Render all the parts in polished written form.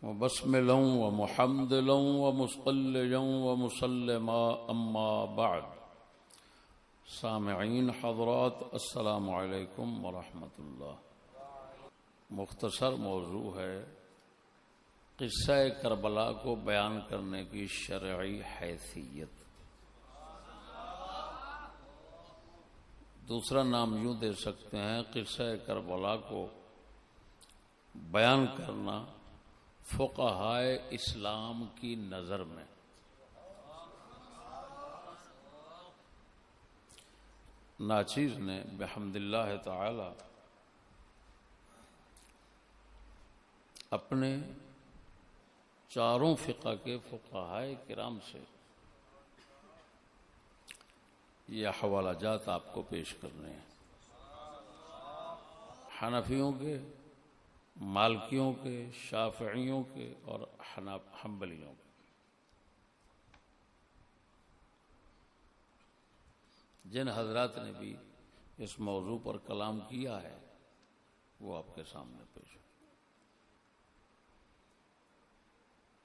وبسملا ومحمدلا ومصليا ومسلما اما بعد سامعین حضرات السلام علیکم ورحمۃ اللہ۔ مختصر موضوع ہے قصہ کربلا کو بیان کرنے کی شرعی حیثیت۔ دوسرا نام یوں دے سکتے ہیں قصہ کربلا کو بیان کرنا فقہائے اسلام کی نظر میں۔ ناچیز نے بحمد اللہ تعالی اپنے چاروں فقہ کے فقہائے کرام سے یہ حوالہ جات آپ کو پیش کرنے ہیں، حنفیوں کے، مالکیوں کے، شافعیوں کے اور حنبلیوں کے۔ جن حضرات نے بھی اس موضوع پر کلام کیا ہے وہ آپ کے سامنے پیش ہے،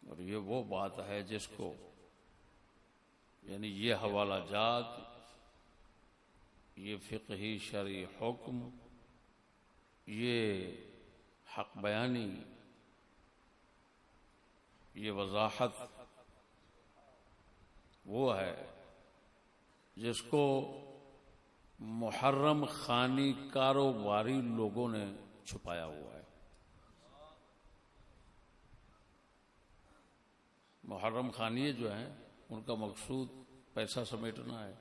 اور یہ وہ بات ہے جس کو یعنی یہ حوالہ جات، یہ فقہی شرعی حکم، یہ حق بیانی، یہ وضاحت وہ ہے جس کو محرم خانی کاروباری لوگوں نے چھپایا ہوا ہے۔ محرم خانیے جو ہیں ان کا مقصود پیسہ سمیٹنا ہے۔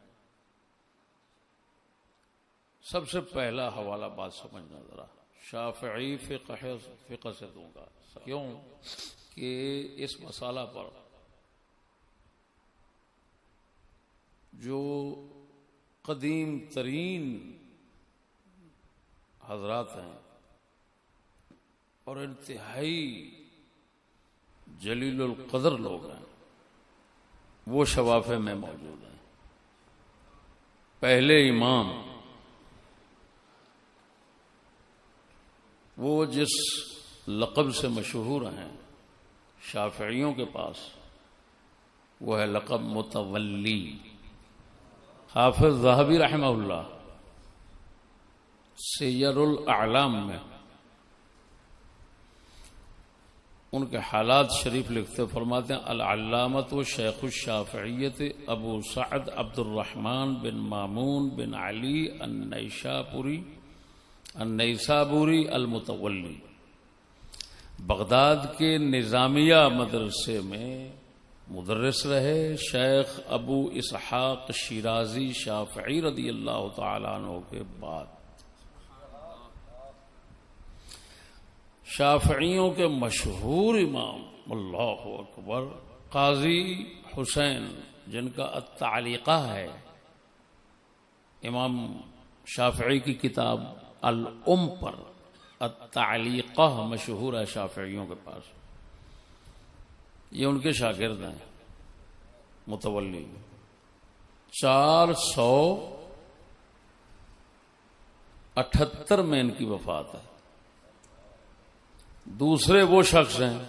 سب سے پہلا حوالہ بات سمجھنا ذرا، شافعی فقہ سے دوں گا، کیوں کہ اس مسئلہ پر جو قدیم ترین حضرات ہیں اور انتہائی جلیل القدر لوگ ہیں وہ شوافع میں موجود ہیں۔ پہلے امام وہ جس لقب سے مشہور ہیں شافعیوں کے پاس، وہ ہے لقب متولی۔ حافظ ذہبی رحمہ اللہ سیر الاعلام میں ان کے حالات شریف لکھتے فرماتے ہیں العلامۃ شیخ الشافعیت ابو سعد عبد الرحمن بن مامون بن علی النیسابوری المتولی، بغداد کے نظامیہ مدرسے میں مدرس رہے۔ شیخ ابو اسحاق شیرازی شافعی رضی اللہ تعالیٰ عنہ کے بعد شافعیوں کے مشہور امام، اللہ اکبر، قاضی حسین جن کا التعلیقہ ہے، امام شافعی کی کتاب الام پر التعلیقہ مشہور ہے شافعیوں کے پاس، یہ ان کے شاگرد ہیں متولی۔ 478 میں ان کی وفات ہے۔ دوسرے وہ شخص ہیں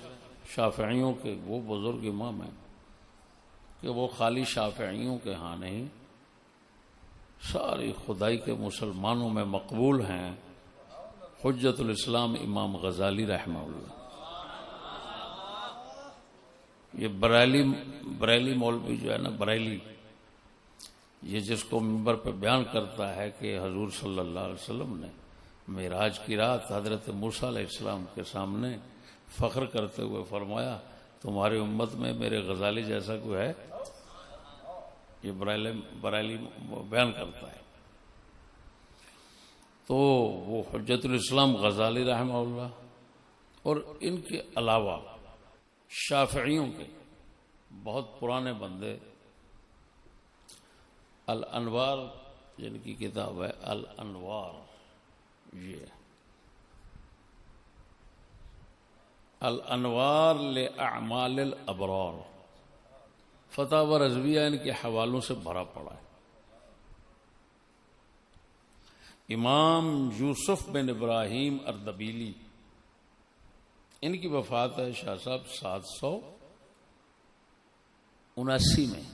شافعیوں کے وہ بزرگ امام ہیں کہ وہ خالی شافعیوں کے ہاں نہیں، ساری خدائی کے مسلمانوں میں مقبول ہیں، حجت الاسلام امام غزالی رحمہ اللہ۔ یہ بریلی مولوی جو ہے نا، بریلی، یہ جس کو منبر پہ بیان کرتا ہے کہ حضور صلی اللہ علیہ وسلم نے معراج کی رات حضرت موسیٰ علیہ السلام کے سامنے فخر کرتے ہوئے فرمایا تمہاری امت میں میرے غزالی جیسا کوئی ہے، یہ بریلی بیان کرتا ہے۔ تو وہ حجت الاسلام غزالی رحمہ اللہ اور ان کے علاوہ شافعیوں کے بہت پرانے بندے، الانوار جن کی کتاب ہے الانوار، یہ الانوار لاعمال الابرار، فتاوی رضویہ ان کے حوالوں سے بھرا پڑا ہے۔ امام یوسف بن ابراہیم اردبیلی ان کی وفات ہے شاہ صاحب 779 میں.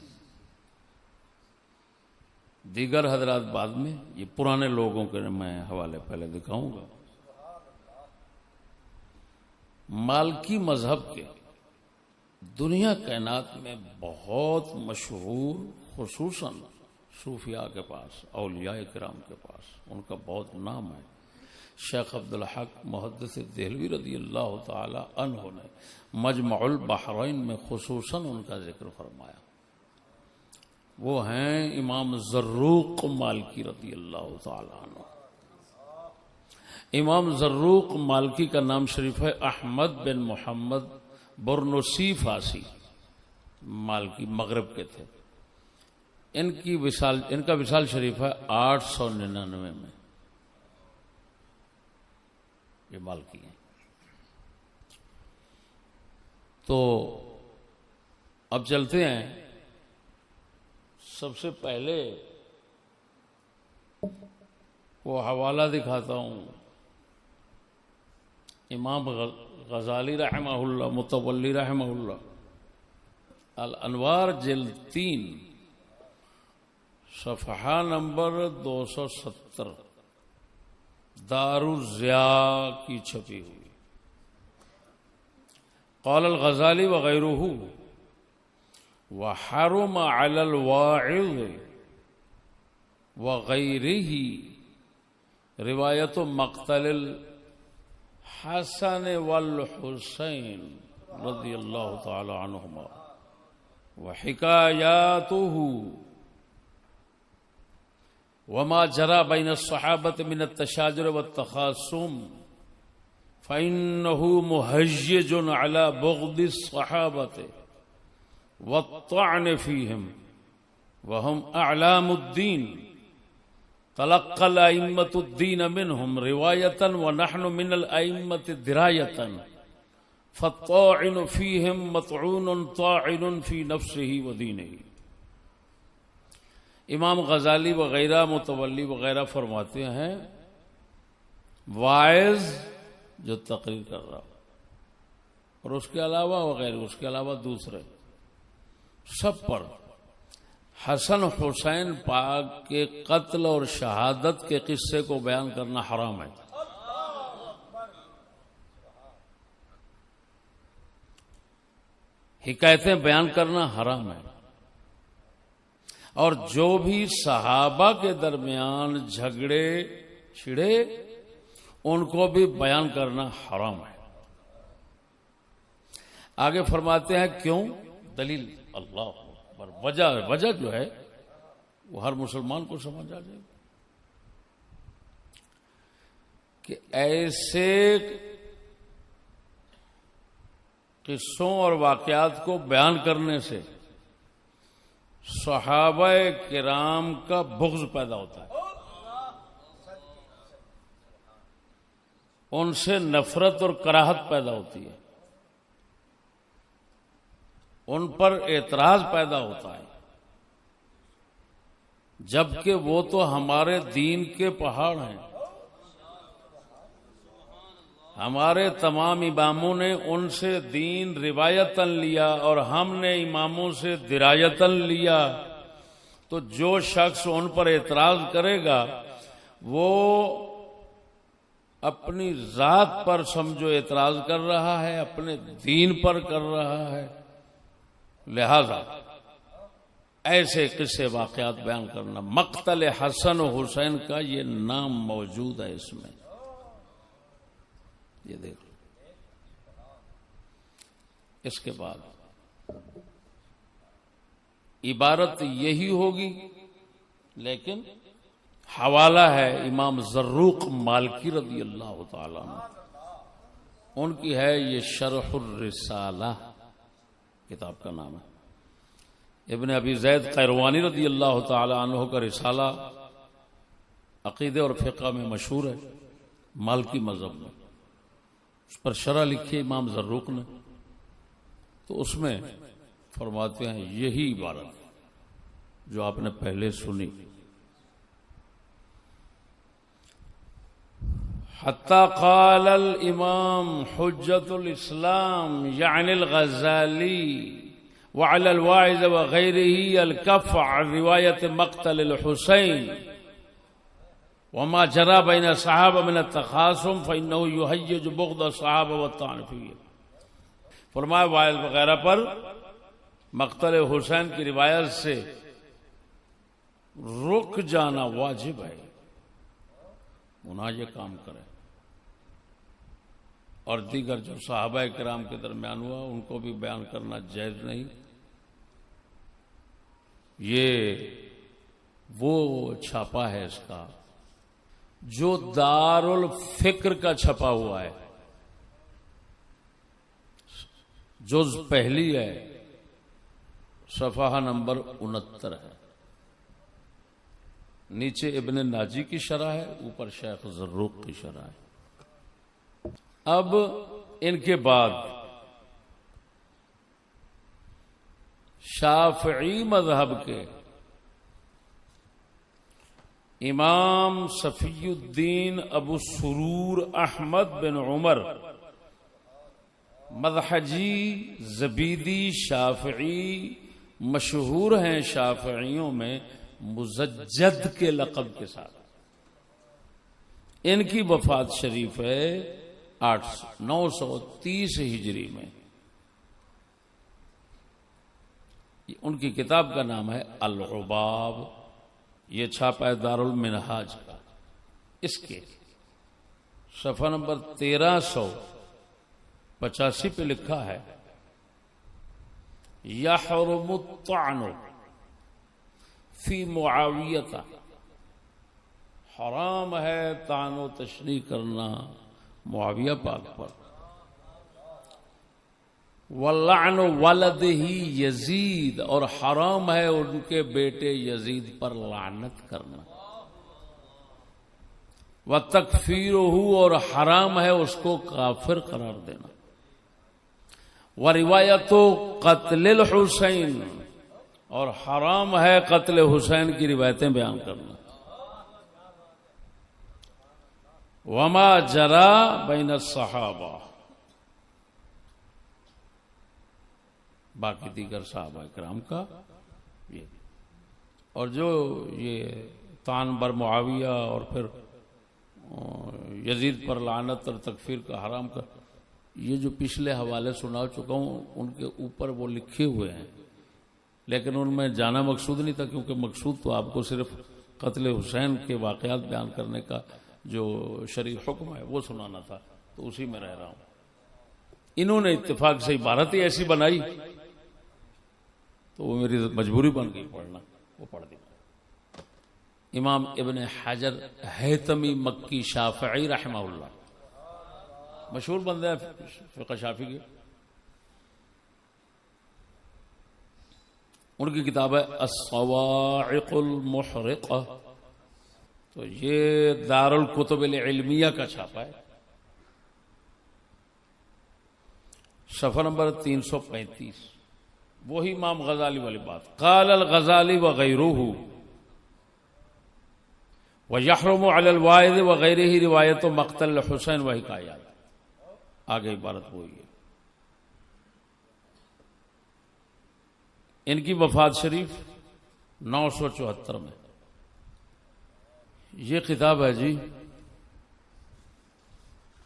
دیگر حضرات بعد میں، یہ پرانے لوگوں کے میں حوالے پہلے دکھاؤں گا. مالکی مذہب کے دنیا کائنات میں بہت مشہور، خصوصاً صوفیاء کے پاس، اولیاء کرام کے پاس ان کا بہت نام ہے. شیخ عبدالحق محدث دہلوی رضی اللہ تعالی عنہ نے مجمع البحرین میں خصوصاً ان کا ذکر فرمایا. وہ ہیں امام زروق مالکی رضی اللہ تعالی عنہ. امام زروق مالکی کا نام شریف ہے احمد بن محمد برنوسی فاسی مالکی، مغرب کے تھے. ان کا وصال شریف ہے 899 میں. یہ مالکی ہیں. تو اب چلتے ہیں. سب سے پہلے وہ حوالہ دکھاتا ہوں. امام غزالی رحمہ اللہ، متولی رحمہ اللہ، الانوار جلد 3 صفحہ نمبر 270 دارالضیاء کی چھپی ہوئی. قال الغزالی وغیرہ وحرم علی الواعظ وغیرہ روایت مقتل الحسن والحسین رضی اللہ تعالی عنہما وحکایاتہ وما جرى بين الصحابة من التشاجر والتخاصم فإنه مهجج على بغض الصحابة والطعن فيهم وهم أعلام الدين تلقى الأئمة الدين منهم رواية ونحن من الأئمة دراية فالطاعن فيهم مطعون طاعن في نفسه ودينه. امام غزالی وغیرہ متولی وغیرہ فرماتے ہیں واعظ جو تقریر کر رہا اور اس کے علاوہ وغیرہ، اس کے علاوہ دوسرے سب پر حسن حسین پاک کے قتل اور شہادت کے قصے کو بیان کرنا حرام ہے. حکایتیں بیان کرنا حرام ہے. اور جو بھی صحابہ کے درمیان جھگڑے چھڑے ان کو بھی بیان کرنا حرام ہے. آگے فرماتے ہیں کیوں؟ دلیل اللہ اکبر. وجہ جو ہے وہ ہر مسلمان کو سمجھ آ جائے کہ ایسے قصوں اور واقعات کو بیان کرنے سے صحابہ کرام کا بغض پیدا ہوتا ہے، ان سے نفرت اور کراہت پیدا ہوتی ہے، ان پر اعتراض پیدا ہوتا ہے، جبکہ وہ تو ہمارے دین کے پہاڑ ہیں. ہمارے تمام اماموں نے ان سے دین روایتاً لیا اور ہم نے اماموں سے درایتاً لیا. تو جو شخص ان پر اعتراض کرے گا وہ اپنی ذات پر سمجھو اعتراض کر رہا ہے، اپنے دین پر کر رہا ہے. لہذا ایسے قصے واقعات بیان کرنا. مقتل حسن و حسین کا یہ نام موجود ہے اس میں، یہ دیکھ لو. اس کے بعد عبارت یہی ہوگی لیکن حوالہ ہے امام زروق مالکی رضی اللہ تعالیٰ عنہ. ان کی ہے یہ شرح الرسالہ کتاب کا نام ہے. ابن ابی زید قیروانی رضی اللہ تعالی عنہ کا رسالہ عقیدے اور فقہ میں مشہور ہے، مالکی مذہب میں. اس پر شرح لکھی امام زروق نے. تو اس میں فرماتے ہیں یہی عبارت جو آپ نے پہلے سنی. حتى قال الإمام حجة الإسلام يعني الغزالي وعلى الواعظ وغيره الكف عن رواية مقتل الحسين وما جرى بين الصحابة من التخاصم فإنه يهيج بغض الصحابة والطعن فيهم. فرمایا واعظ وغیرہ پر مقتل حسین کی روایت سے رک جانا واجب ہے، گناہ یہ کام کرے، اور دیگر جو صحابہ کرام کے درمیان ہوا ان کو بھی بیان کرنا جائز نہیں. یہ وہ چھاپا ہے اس کا جو دارالفکر کا چھپا ہوا ہے، جز پہلی ہے، صفحہ نمبر 69 ہے. نیچے ابن ناجی کی شرح ہے، اوپر شیخ زروق کی شرح ہے. اب ان کے بعد شافعی مذہب کے امام صفی الدین ابو سرور احمد بن عمر مذہجی زبیدی شافعی مشہور ہیں شافعیوں میں مزجد کے لقب کے ساتھ. ان کی وفات شریف ہے 930 ہجری میں. ان کی کتاب کا نام ہے العباب، یہ چھاپا ہے دارالمنہاج کا. اس کے صفحہ نمبر 1385 پہ لکھا ہے یحرم الطعن فی معاویہ، حرام ہے طعن و تشریح کرنا معاویہ پاک پر. واللعن ولدہ یزید، اور حرام ہے ان کے بیٹے یزید پر لعنت کرنا. وتکفیرہ، اور حرام ہے اس کو کافر قرار دینا. وروایت قتل الحسین، اور حرام ہے قتل حسین کی روایتیں بیان کرنا. وما جرا بین الصحابہ، باقی دیگر صحابہ کرام کا یہ. اور جو یہ طعن بر معاویہ اور پھر یزید پر لعنت اور تکفیر کا حرام کا، یہ جو پچھلے حوالے سنا چکا ہوں ان کے اوپر وہ لکھے ہوئے ہیں، لیکن ان میں جانا مقصود نہیں تھا، کیونکہ مقصود تو آپ کو صرف قتل حسین کے واقعات بیان کرنے کا جو شرعی حکم ہے وہ سنانا تھا، تو اسی میں رہ رہا ہوں. انہوں نے اتفاق سے عبارت ہی ایسی بنائی تو وہ میری مجبوری بن گئی پڑھنا، وہ پڑھ دی. امام ابن حجر ہیثمی مکی شافعی رحمہ اللہ، مشہور بندے ہیں فقہ شافعی کے. ان کی کتاب ہے الصواعق المحرقہ، تو یہ دارالکتب العلمیہ کا چھاپا ہے. صفحہ نمبر 335، وہی امام غزالی والی بات. قال الغزالی وغیرہ ویحرم علی الواعظ وغیرہ روایت مقتل الحسین وحکایات. آگے عبارت وہی ہے. ان کی وفات شریف 974 میں. یہ کتاب ہے جی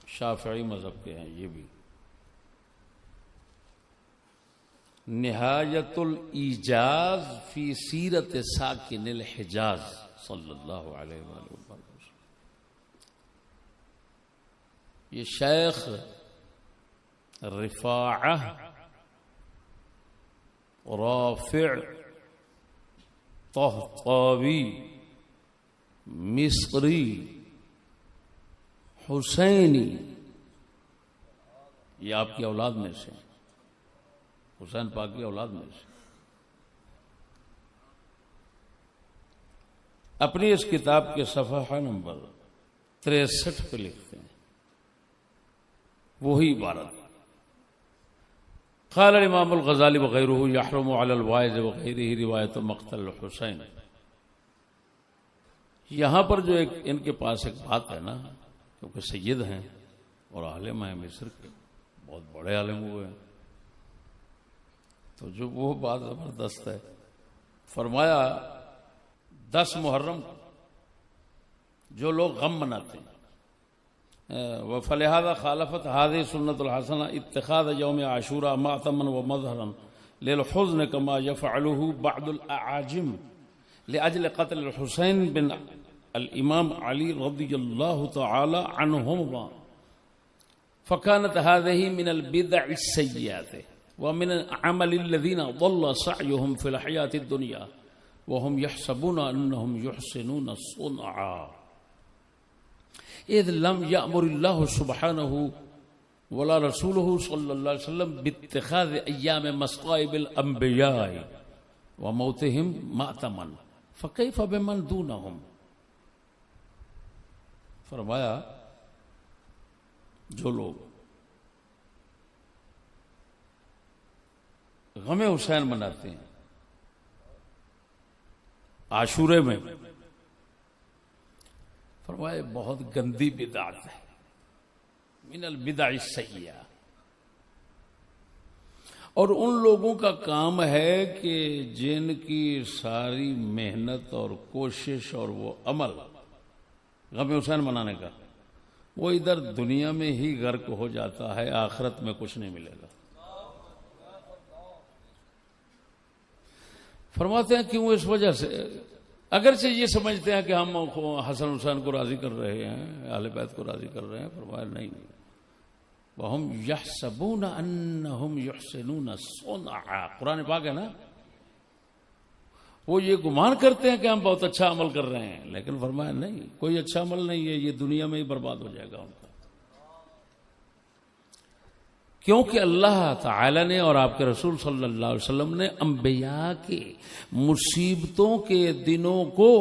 شافعی مذہب کے ہیں یہ بھی، نہایت الایجاز فی سیرت ساکن الحجاز صلی اللہ علیہ وآلہ وسلم. یہ شیخ رفاعہ رافع طہطاوی مصری حسینی، یہ آپ کی اولاد میں سے، حسین پاک کی اولاد میں سے. اپنی اس کتاب کے صفحہ نمبر 63 پہ لکھتے ہیں وہی عبارت. قال الامام الغزالی وغیرہ یحرم علی الواعظ وغیرہ روایت مقتل الحسین. یہاں پر جو ایک ان کے پاس ایک بات ہے نا کیونکہ سید ہیں اور عالم ہیں مصر کے، بہت بڑے عالم ہوئے ہیں، تو جو وہ بات زبردست ہے. فرمایا 10 محرم کو جو لوگ غم مناتے ہیں، فلہذا خالفت هذه سنت الحسنہ اتخاذ یوم عاشوراء معتما ومظہرا للحزن كما يفعله بعض الاعاجم لاجل قتل الحسین بن الامام علی رضی اللہ تعالی عنہما، فكانت هذه من البدع السيئات ومن عمل الذين ضل سعيهم في الحياة الدنيا وهم يحسبون انهم يحسنون صنعا، اذ لم يأمر الله سبحانه ولا رسوله صلى الله عليه وسلم باتخاذ ايام مصائب الانبياء وموتهم مأتما فكيف بمن دونهم. فرمایا جو لوگ غم حسین مناتے ہیں عاشورے میں، فرمایا بہت گندی بدعت ہے، من البدع السیئہ، اور ان لوگوں کا کام ہے کہ جن کی ساری محنت اور کوشش اور وہ عمل غم حسین منانے کا، وہ ادھر دنیا میں ہی غرق ہو جاتا ہے، آخرت میں کچھ نہیں ملے گا. فرماتے ہیں کیوں؟ اس وجہ سے اگرچہ یہ سمجھتے ہیں کہ ہم حسن حسین کو راضی کر رہے ہیں، اہل بیت کو راضی کر رہے ہیں، فرمایا نہیں، وَهُمْ يَحْسَبُونَ أَنَّهُمْ يُحْسِنُونَ صُنْعًا، قرآن پاک ہے نا، وہ یہ گمان کرتے ہیں کہ ہم بہت اچھا عمل کر رہے ہیں، لیکن فرمایا نہیں، کوئی اچھا عمل نہیں ہے، یہ دنیا میں ہی برباد ہو جائے گا ان کا. کیونکہ اللہ تعالی نے اور آپ کے رسول صلی اللہ علیہ وسلم نے انبیاء کے مصیبتوں کے دنوں کو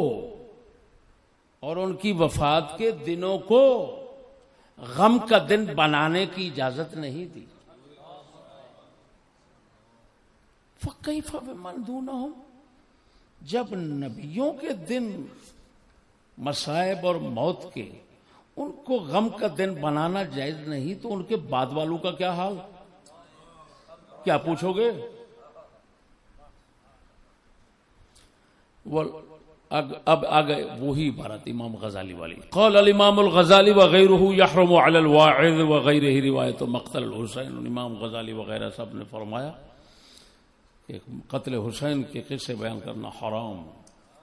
اور ان کی وفات کے دنوں کو غم کا دن بنانے کی اجازت نہیں دی. فَكَيْفَ بِمَنْ دُونَهُمْ، جب نبیوں کے دن مصائب اور موت کے ان کو غم کا دن بنانا جائز نہیں، تو ان کے بعد والوں کا کیا حال؟ کیا پوچھو گے؟ اب آگئے وہی عبارت امام غزالی والی. قال الامام الغزالی وغیرہ یحرم علی الواعظ وغیرہ روایت مقتل الحسین. امام غزالی وغیرہ سب نے فرمایا کہ قتل حسین کے قصے بیان کرنا حرام.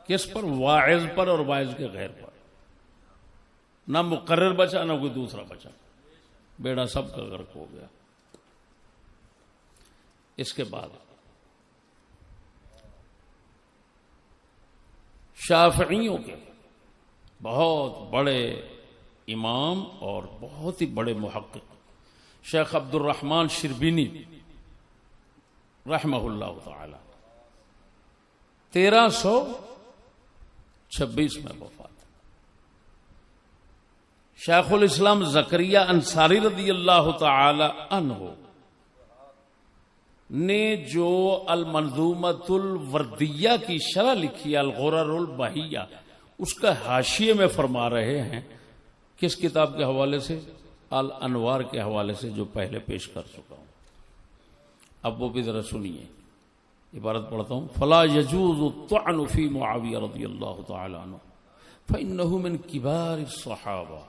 کس پر؟ واعظ پر اور واعظ کے غیر پر. نہ مقرر بچا نہ کوئی دوسرا بچا، بیڑا سب کا غرق ہو گیا. اس کے بعد شافعیوں کے بہت بڑے امام اور بہت ہی بڑے محقق شیخ عبد الرحمن شربینی رحمہ اللہ تعالی 1326 میں وفات. شیخ الاسلام زکریا انصاری رضی اللہ تعالی عنہ نے جو المنظومۃ الوردیہ کی شرح لکھی ہے الغرر البہیہ، اس کا حاشیے میں فرما رہے ہیں کس کتاب کے حوالے سے؟ الانوار کے حوالے سے، جو پہلے پیش کر چکا ہوں. اب وہ بھی ذرا سنیے، عبارت پڑھتا ہوں. فلا يجوز الطعن في معاویہ رضی اللہ تعالی عنہ فإنه من کبار الصحابہ.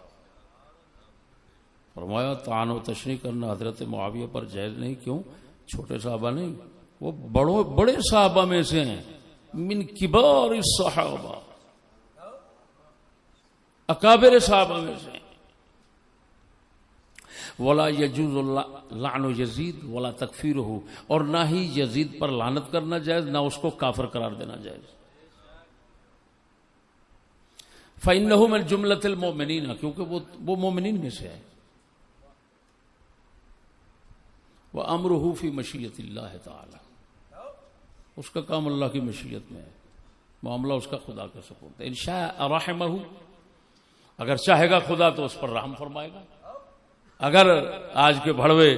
فرمایا طعن و تشریح کرنا حضرت معاویہ پر جائز نہیں. کیوں؟ چھوٹے صحابہ نہیں، وہ بڑے صحابہ میں سے ہیں. من کبار الصحابہ، اکابر صحابہ میں سے ہیں. ولا یجوز لعن یزید ولا تکفیرہ، اور نہ ہی یزید پر لعنت کرنا جائز، نہ اس کو کافر قرار دینا جائز. فإنہ من جملۃ المؤمنین، کیونکہ وہ مومنین میں سے ہے. وَأَمْرُهُ فِي مَشِيَّةِ اللَّهِ تَعَالَى، اس کا کام اللہ کی مشیت میں ہے، معاملہ اس کا خدا کا سپرد ہے. ان شاء رحمہ، اگر چاہے گا خدا تو اس پر رحم فرمائے گا. اگر آج کے بھڑوے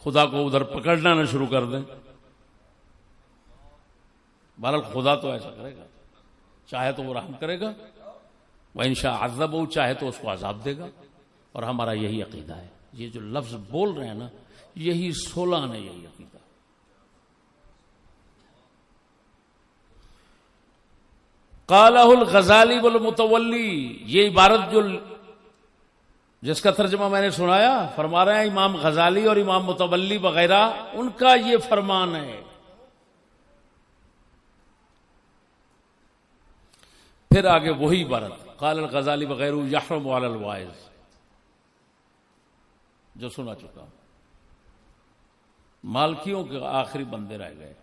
خدا کو ادھر پکڑنا نہ شروع کر دیں، بہرحال خدا تو ایسا کرے گا، چاہے تو وہ رحم کرے گا. وَإِن شَاءَ عَذَّبَهُ، چاہے تو اس کو عذاب دے گا. اور ہمارا یہی عقیدہ ہے. یہ جو لفظ بول رہے ہیں نا، یہی 16 نے یہی عقیدہ. قالہ الغزالی والمتولی، یہ عبارت جو جس کا ترجمہ میں نے سنایا، فرما رہے ہیں امام غزالی اور امام متولی وغیرہ، ان کا یہ فرمان ہے. پھر آگے وہی عبارت قال الغزالی وغیرہ یحرم علی الواعظ، جو سنا چکا ہوں. مالکیوں کے آخری بندے رہ گئے،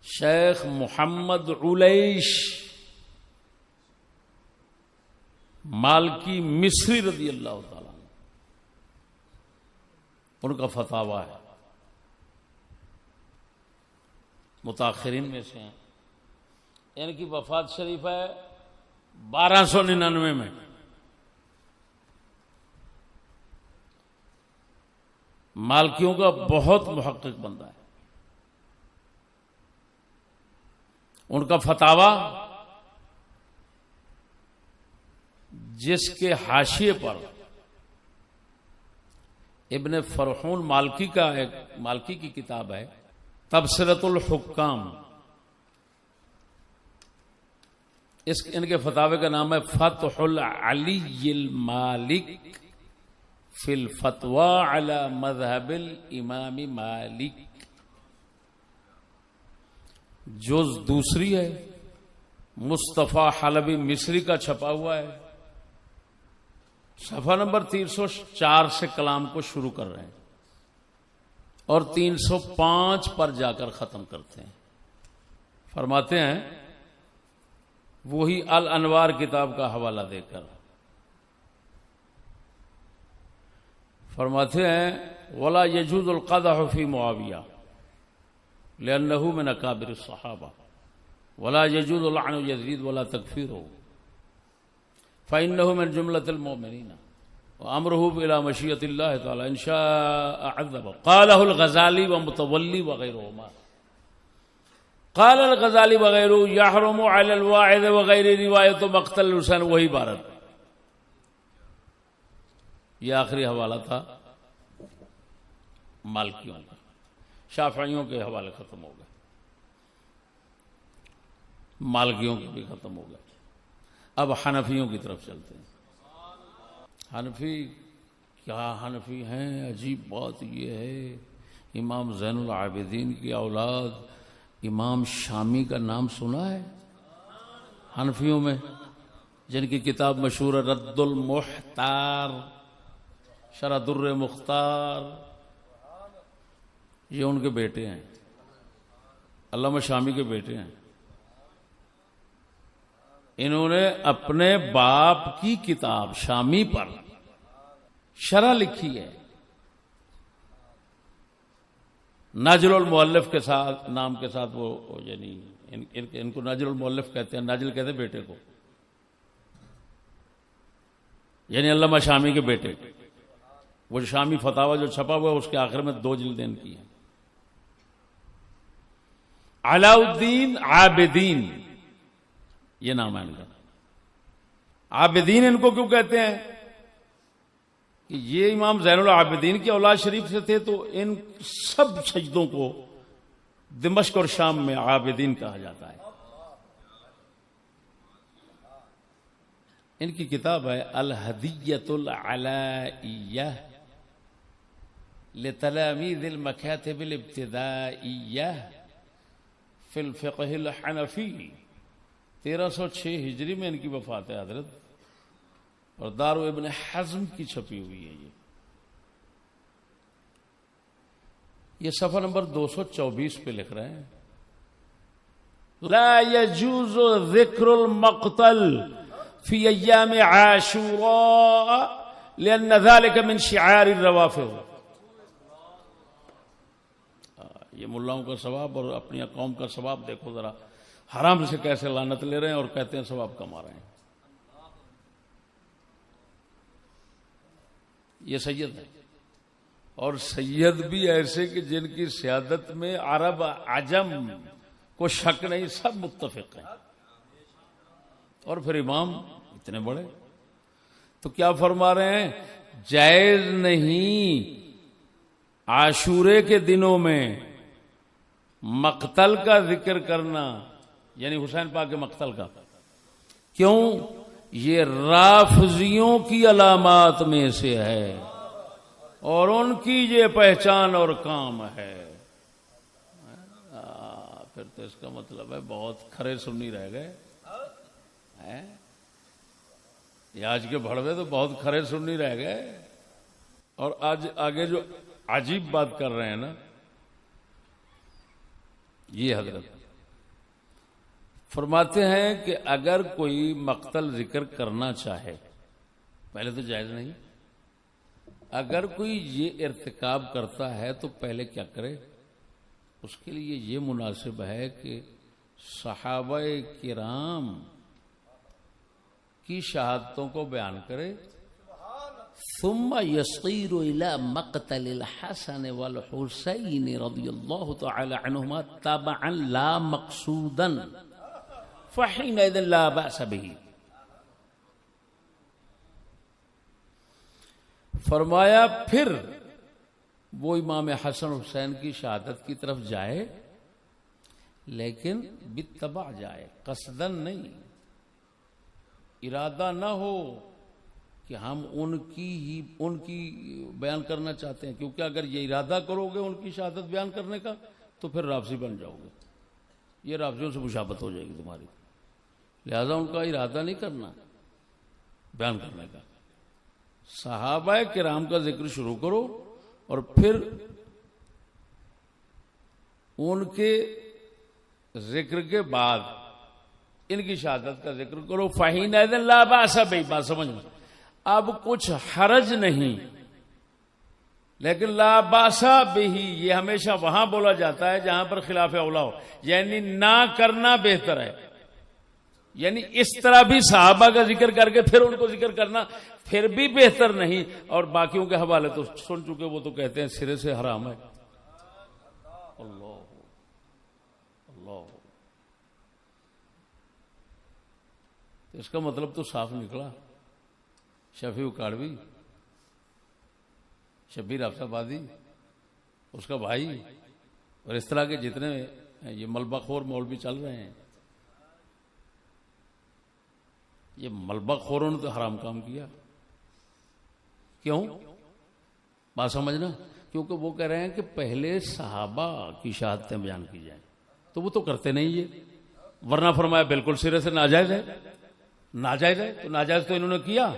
شیخ محمد علیش مالکی مصری رضی اللہ تعالی عنہ، ان کا فتاوی ہے، متاخرین میں سے ہیں. ان کی وفات شریف ہے 1299 میں. مالکیوں کا بہت محقق بندہ ہے. ان کا فتاوی جس کے حاشیے پر ابن فرحون مالکی کا ایک مالکی کی کتاب ہے تبصرۃ الحکام، ان کے فتاوے کا نام ہے فتح العلی المالک فی الفتوی علی مذہب الامام مالک. جز دوسری ہے، مصطفیٰ حلبی مصری کا چھپا ہوا ہے. صفحہ نمبر 304 سے کلام کو شروع کر رہے ہیں اور 305 پر جا کر ختم کرتے ہیں. فرماتے ہیں وہی الانوار کتاب کا حوالہ دے کر، فرماتے ہیں ولا يجوز القدح فی معاویہ لأنه من اکابر الصحابہ ولا يجوز لعن یزید ولا تکفیرہ فإنه من جملة المؤمنين وأمره إلى مشيئة الله تعالى إن شاء عذبه. قاله الغزالي ومتولي وغيرهما. قال الغزالی وغیرہ یحرم علی الواعظ وغیر روایت مقتل حسین، وہی عبارت. یہ آخری حوالہ تھا مالکیوں کا. شافعیوں کے حوالے ختم ہو گئے، مالکیوں کے بھی ختم ہو گئے. اب حنفیوں کی طرف چلتے ہیں. حنفی کیا حنفی ہیں؟ عجیب بات یہ ہے، امام زین العابدین کی اولاد امام شامی کا نام سنا ہے حنفیوں میں، جن کی کتاب مشہور ہے رد المحتار شرح در مختار. یہ ان کے بیٹے ہیں، علامہ شامی کے بیٹے ہیں. انہوں نے اپنے باپ کی کتاب شامی پر شرح لکھی ہے، ناجل المؤلف کے ساتھ نام کے ساتھ. وہ یعنی ان کو ناجل المؤلف کہتے ہیں، ناجل کہتے ہیں بیٹے کو، یعنی علامہ شامی کے بیٹے. وہ شامی فتاوی جو چھپا ہوا ہے اس کے آخر میں 2 جلدیں ان کی ہیں. علاء الدین عابدین یہ نام ہے ان کا. عابدین ان کو کیوں کہتے ہیں؟ کہ یہ امام زین العابدین کی اولاد شریف سے تھے، تو ان سب سجدوں کو دمشق اور شام میں عابدین کہا جاتا ہے. ان کی کتاب ہے الہدیۃ العلائیہ لتلاميذ المكاتب الابتدائية في الفقه الحنفي. 1306 ہجری میں ان کی وفات ہے حضرت، اور دار ابن حزم کی چھپی ہوئی ہے. یہ صفحہ نمبر 224 پہ لکھ رہے ہیں لا يجوز ذکر المقتل في ایام عاشوراء لأن ذلك من شعار الروافض. یہ ملاؤں کا ثواب اور اپنی قوم کا ثواب دیکھو ذرا، حرام سے کیسے لعنت لے رہے ہیں اور کہتے ہیں ثواب کما رہے ہیں. یہ سید ہے، اور سید بھی ایسے کہ جن کی سیادت میں عرب عجم کو شک نہیں، سب متفق ہیں. اور پھر امام اتنے بڑے، تو کیا فرما رہے ہیں جائز نہیں عاشورے کے دنوں میں مقتل کا ذکر کرنا، یعنی حسین پاک کے مقتل کا. کیوں؟ یہ رافضیوں کی علامات میں سے ہے اور ان کی یہ پہچان اور کام ہے. پھر تو اس کا مطلب ہے بہت کھرے سنی رہ گئے. یہ آج کے بھڑوے تو بہت کھرے سنی رہ گئے. اور آج آگے جو عجیب بات کر رہے ہیں نا، یہ حضرت فرماتے ہیں کہ اگر کوئی مقتل ذکر کرنا چاہے، پہلے تو جائز نہیں، اگر کوئی یہ ارتکاب کرتا ہے تو پہلے کیا کرے؟ اس کے لیے یہ مناسب ہے کہ صحابہ کرام کی شہادتوں کو بیان کرے. ثم يصير الى مقتل الحسن والحسين رضي الله تعالى عنهما تبعا لا مقصودا فحينئذ لا بأس به. فرمایا پھر وہ امام حسن حسین کی شہادت کی طرف جائے، لیکن بالتبع جائے، قصدن نہیں. ارادہ نہ ہو کہ ہم ان کی بیان کرنا چاہتے ہیں، کیونکہ اگر یہ ارادہ کرو گے ان کی شہادت بیان کرنے کا تو پھر رافضی بن جاؤ گے. یہ رافضیوں سے مشابہت ہو جائے گی تمہاری. لہذا ان کا ارادہ نہیں کرنا بیان کرنے کا. صحابہ کرام کا ذکر شروع کرو اور پھر ان کے ذکر کے بعد ان کی شہادت کا ذکر کرو. فحینئذ لا بأس بہ. بات سمجھ میں؟ اب کچھ حرج نہیں، لیکن لا بأس بہ یہ ہمیشہ وہاں بولا جاتا ہے جہاں پر خلاف اولا ہو، یعنی نہ کرنا بہتر ہے. یعنی اس طرح بھی صحابہ کا ذکر کر کے پھر ان کو ذکر کرنا پھر بھی بہتر نہیں. اور باقیوں کے حوالے تو سن چکے، وہ تو کہتے ہیں سرے سے حرام ہے. اللہ اللہ. اس کا مطلب تو صاف نکلا. شفیع اکاڑوی، شبیر افسر آبادی، اس کا بھائی اور اس طرح کے جتنے یہ ملبہ خور مولوی چل رہے ہیں، یہ ملبہ خوروں نے تو حرام کام کیا. کیوں؟ بات سمجھنا. کیونکہ وہ کہہ رہے ہیں کہ پہلے صحابہ کی شہادتیں بیان کی جائیں، تو وہ تو کرتے نہیں یہ. ورنہ فرمایا بالکل سرے سے ناجائز ہے. ناجائز ہے تو ناجائز تو انہوں نے کیا.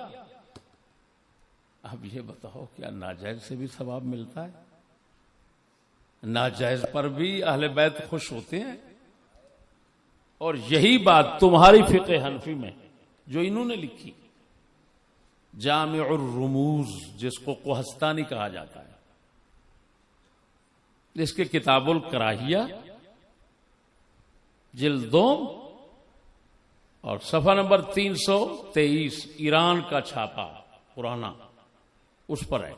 اب یہ بتاؤ کیا ناجائز سے بھی ثواب ملتا ہے؟ ناجائز پر بھی اہل بیت خوش ہوتے ہیں. اور یہی بات تمہاری فقہ حنفی میں جو انہوں نے لکھی، جامع الرموز، جس کو کوہستانی کہا جاتا ہے، اس کے کتاب الکراہیہ جلد 2 اور صفحہ نمبر 323، ایران کا چھاپا پرانا، اس پر ہے.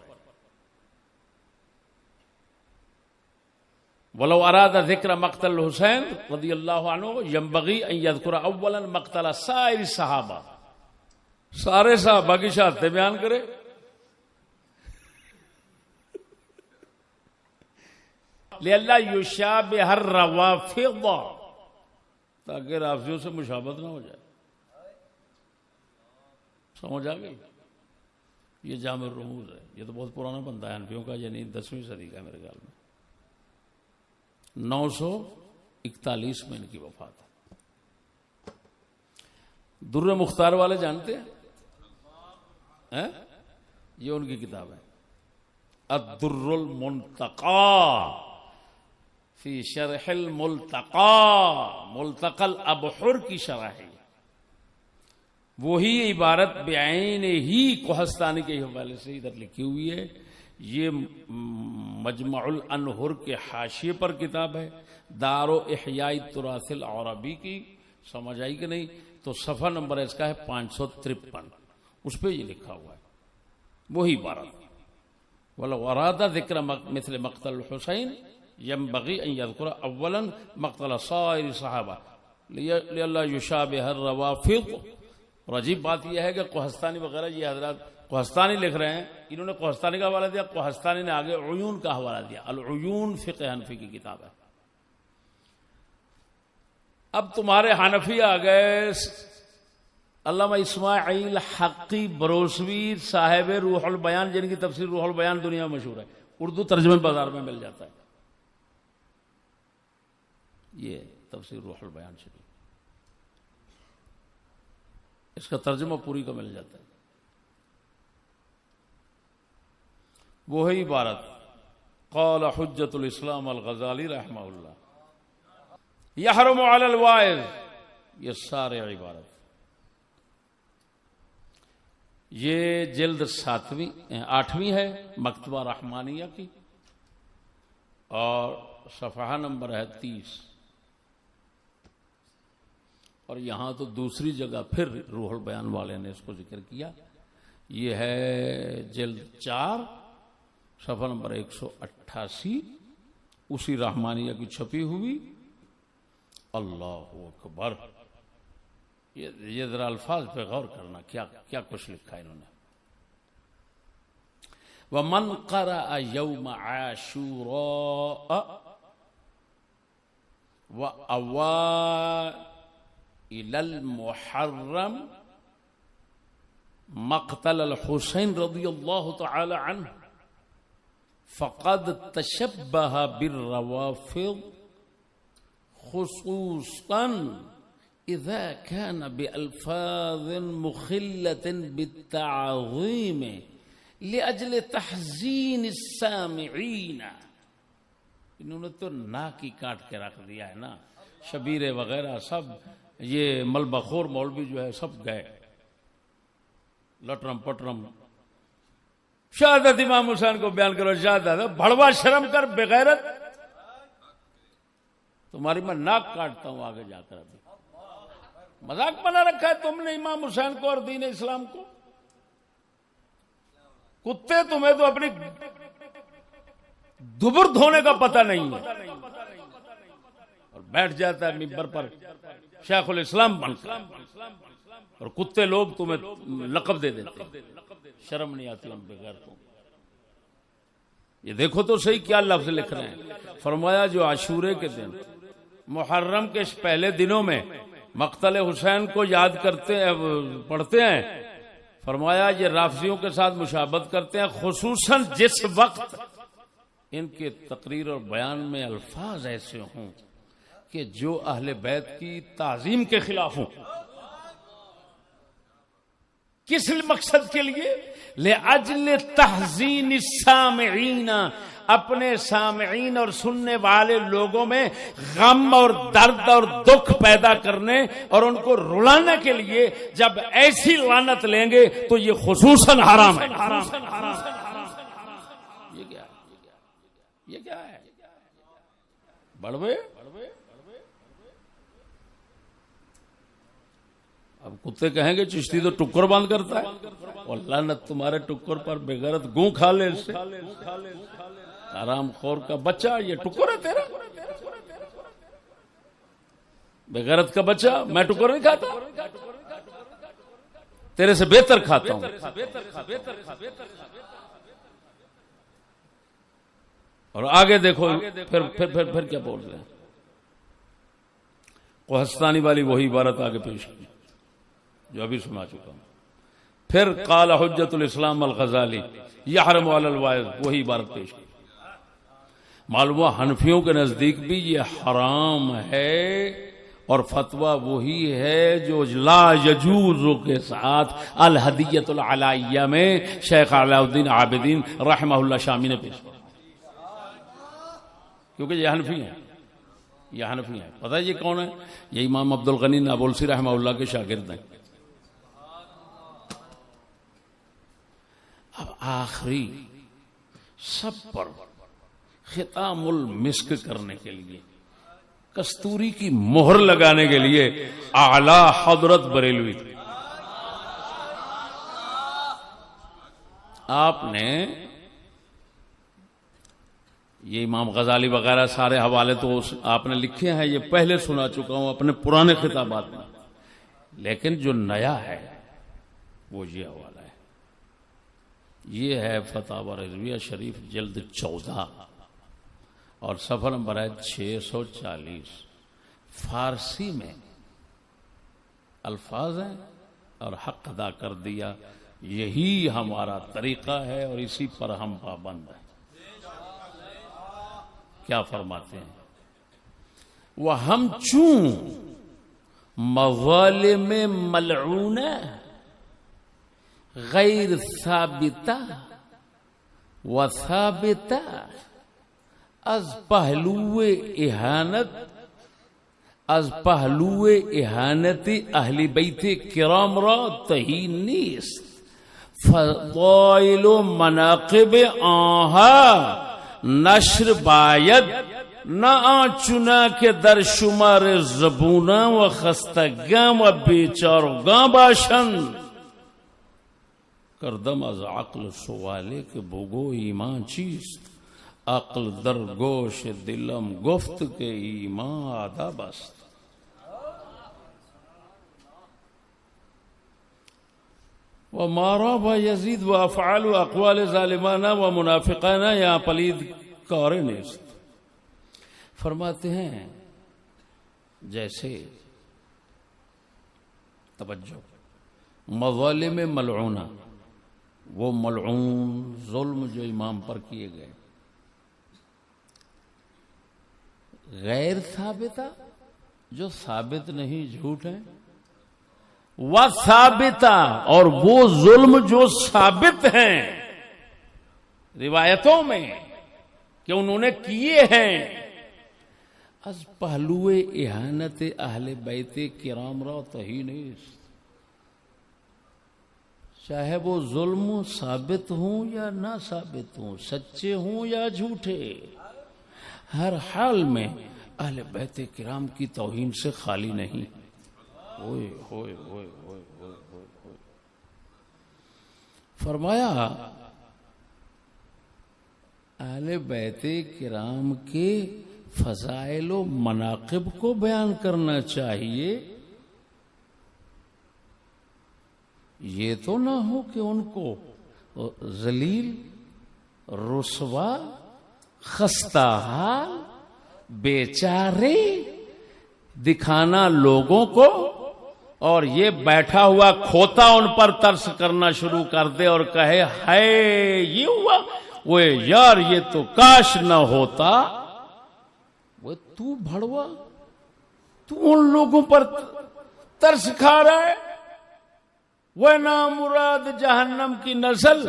ولو اراد ذکر مقتل حسین رضی اللہ عنہ ينبغي ان يذكر اولا مقتل سائر صحابہ. سارے صحابہ کی شہادتیں بیان کرے. لئلا يشابه الروافض، تاکہ رافضیوں سے مشابہت نہ ہو جائے. سمجھ آ گئی؟ یہ جامع الرموز ہے. یہ تو بہت پرانا بندہ ہے حنفیوں کا، یعنی 10ویں صدی کا میرے خیال میں. 941 میں ان کی وفات ہے. در مختار والے جانتے ہیں؟ یہ ان کی کتاب ہے الدر المنتقى فی شرح الملتقى، ملتقى الابحر کی شرح ہے. وہی عبارت بعین ہی کوہستانی کے حوالے سے ادھر لکھی ہوئی ہے. یہ مجمع الانہر کے حاشیے پر کتاب ہے، دار و احیاء التراث العربی کی. سمجھ آئی کہ نہیں؟ تو صفحہ نمبر اس کا ہے 553، اس پہ یہ لکھا ہوا ہے وہی عبارت. ولو اراد ذکر مثل مقتل الحسین ينبغي ان يذكر اولا مقتل سائر صحابہ لئلا يشابه الروافض. اور عجیب بات یہ ہے کہ کوہستانی وغیرہ یہ حضرات کوہستانی لکھ رہے ہیں، انہوں نے کوہستانی کا حوالہ دیا، کوہستانی نے آگے عیون کا حوالہ دیا، العیون فقہ حنفی کی کتاب ہے۔ اب تمہارے حنفی آ گئے، علامہ اسماعیل حقی بروسوی صاحب روح البیان، جن کی تفسیر روح البیان دنیا میں مشہور ہے، اردو ترجمے بازار میں مل جاتا ہے، یہ تفسیر روح البیان شریف، اس کا ترجمہ پوری کا مل جاتا ہے۔ وہی عبارت قال حجت الاسلام الغزالی رحمہ اللہ یحرم علی الواعظ، یہ سارے عبارت، یہ جلد 8ویں ہے مکتبہ رحمانیہ کی، اور صفحہ نمبر ہے 30، اور یہاں تو دوسری جگہ پھر روح البیان والے نے اس کو ذکر کیا، یہ ہے جلد 4 صفحہ نمبر 188، اسی رحمانیہ کی چھپی ہوئی۔ اللہ اکبر، یہ ذرا الفاظ پہ غور کرنا، کیا کچھ لکھا انہوں نے۔ وَمَنْ قَرَأَ يَوْمَ عَاشُورَاءَ وَأَوَائِلَ الْمُحَرَّمِ مقتل الحسین رضی اللہ تعالی عنہ فقد تشبہ بالروافض خصوصا اذا كان بألفاظ مخلة بالتعظیم لأجل تحزین السامعین۔ انہوں نے تو ناک ہی کاٹ کے رکھ دیا ہے نا، شبیر وغیرہ سب، یہ ملبخور مولوی جو ہے سب گئے، لٹرم پٹرم، شہادت امام حسین کو بیان کرو، شہادت، بھڑوا شرم کر بغیرت، تمہاری میں ناک کاٹتا ہوں آگے جا کر۔ ابھی مذاق بنا رکھا ہے تم نے امام حسین کو اور دین اسلام کو، کتے تمہیں تو اپنی دبر دھونے کا پتہ نہیں ہے، اور بیٹھ جاتا ہے منبر پر شیخ الاسلام بن کر، اور کتے لوگ تمہیں لقب دے دیتے، شرم نہیں آتی ہم بغیر تم۔ یہ دیکھو تو صحیح کیا لفظ لکھ رہے ہیں، فرمایا جو عاشورے کے دن، محرم کے پہلے دنوں میں مقتل حسین کو یاد کرتے ہیں، پڑھتے ہیں، فرمایا یہ رافضیوں کے ساتھ مشابہت کرتے ہیں، خصوصاً جس وقت ان کے تقریر اور بیان میں الفاظ ایسے ہوں کہ جو اہل بیت کی تعظیم کے خلاف ہوں۔ کس مقصد کے لیے؟ لِأَجْلِ تَحْزِينِ السَّامِعِينَ، اپنے سامعین اور سننے والے لوگوں میں غم اور درد اور دکھ پیدا کرنے اور ان کو رلانے کے لیے جب ایسی لعنت لیں گے تو یہ خصوصاً حرام ہے۔ یہ کیا ہے؟ بڑوے اب کتے کہیں گے چشتی تو ٹکر بند کرتا ہے، اور لعنت تمہارے ٹکر پر، بغیرت گوں کھا لے اس سے، حرام خور کا بچہ، یہ ٹکر ہے تیرا، بغیرت کا بچہ، میں ٹکر نہیں کھاتا، تیرے سے بہتر کھاتا ہوں۔ اور آگے دیکھو پھر کیا بول رہے ہیں، کوہستانی والی وہی عبارت آگے پیش کی جو ابھی سنا چکا ہوں۔ پھر قال حجت الاسلام الغزالی یحرم علی الواعظ، وہی عبارت پیش کی۔ معلوم ہوا حنفیوں کے نزدیک بھی یہ حرام ہے، اور فتویٰ وہی ہے جو لا یجوز کے ساتھ الہدیۃ العلائیہ میں شیخ علاء الدین عابدین رحمہ اللہ شامی نے پیش کیا، کیونکہ یہ حنفی ہیں، یہ حنفی ہیں۔ پتہ ہے یہ کون ہے؟ یہ امام عبد الغنی نابلسی رحمہ اللہ کے شاگرد ہیں۔ اب آخری سب پر ختام المسک کرنے کے لیے، کستوری کی مہر لگانے کے لیے اعلی حضرت بریلوی تھے۔ آپ نے یہ امام غزالی وغیرہ سارے حوالے تو آپ نے لکھے ہیں، یہ پہلے سنا چکا ہوں اپنے پرانے خطابات میں، لیکن جو نیا ہے وہ یہ حوالہ ہے۔ یہ ہے فتاوی رضویہ شریف جلد 14 اور صفحہ نمبر ہے 640. فارسی میں الفاظ ہیں اور حق ادا کر دیا. یہی ہمارا طریقہ ہے اور اسی پر ہم پابند ہیں. کیا فرماتے ہیں؟ وَهَمْ چون مظالم ملعونہ غیر ثابتہ و ثابتہ از پہلو اہانت اہل بیت کرام را تہی نیست. فضائل و مناقب آنها نشر باید نہ آنچنا کے در شمار زبوناں و خستگاں و بیچارگاں باشند. کردم از عقل سوالے کہ بگو ایمان چیست. عقل در گوش دلم گفت کہ ایمان آداب است. و مارا و یزید و افعال و اقوال ظالمانہ و منافقانہ یا پلید کار نیست. فرماتے ہیں جیسے توجہ مظالم ملعونہ، وہ ملعون ظلم جو امام پر کیے گئے، غیر ثابتہ جو ثابت نہیں، جھوٹ ہیں، و ثابتہ اور وہ ظلم جو ثابت ہیں روایتوں میں کہ انہوں نے کیے ہیں. از پہلو اہانت اہل بیت کرام را تہی نیست. چاہے وہ ظلم ثابت ہوں یا نہ ثابت ہوں، سچے ہوں یا جھوٹے، ہر حال میں اہل بیت کرام کی توہین سے خالی نہیں. ہوئے ہوئے ہوئے ہوئے ہوئے ہوئے. فرمایا اہل بیت کرام کے فضائل و مناقب کو بیان کرنا چاہیے. یہ تو نہ ہو کہ ان کو ذلیل، رسوا، خستہ حال، بیچارے دکھانا لوگوں کو، اور یہ بیٹھا ہوا کھوتا ان پر ترس کرنا شروع کر دے اور کہے ہے یہ ہوا، وہ یار یہ تو کاش نہ ہوتا. وہ تو بھڑوا، تو ان لوگوں پر ترس کھا رہا ہے. وہ نامراد جہنم کی نسل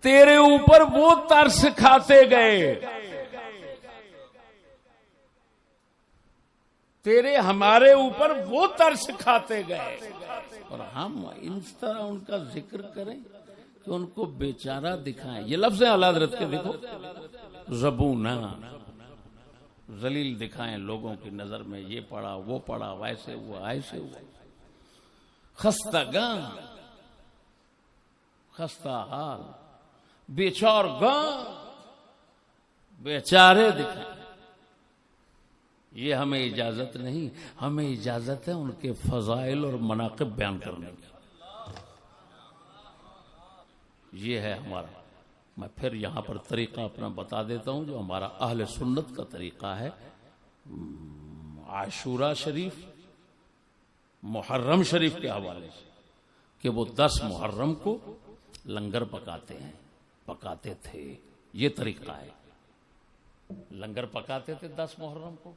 تیرے اوپر وہ ترس کھاتے گئے، تیرے ہمارے اوپر وہ ترس کھاتے گئے، اور ہم اس طرح ان کا ذکر کریں کہ ان کو بیچارہ دکھائیں. یہ لفظ ہیں اعلیٰ حضرت کے، دیکھو زبونہ، ذلیل دکھائیں لوگوں کی نظر میں. یہ پڑا وہ پڑا، ویسے ہوا ایسے ہوا. خستگاں، خستہ حال، بیچارگاں، بیچارے دکھائیں. یہ ہمیں اجازت نہیں، ہمیں اجازت ہے ان کے فضائل اور مناقب بیان کرنے کی. یہ ہے ہمارا. میں پھر یہاں پر طریقہ اپنا بتا دیتا ہوں جو ہمارا اہل سنت کا طریقہ ہے. عاشورہ شریف، محرم شریف کے حوالے سے کہ وہ 10 محرم کو لنگر پکاتے تھے. یہ طریقہ ہے. لنگر پکاتے تھے 10 محرم کو،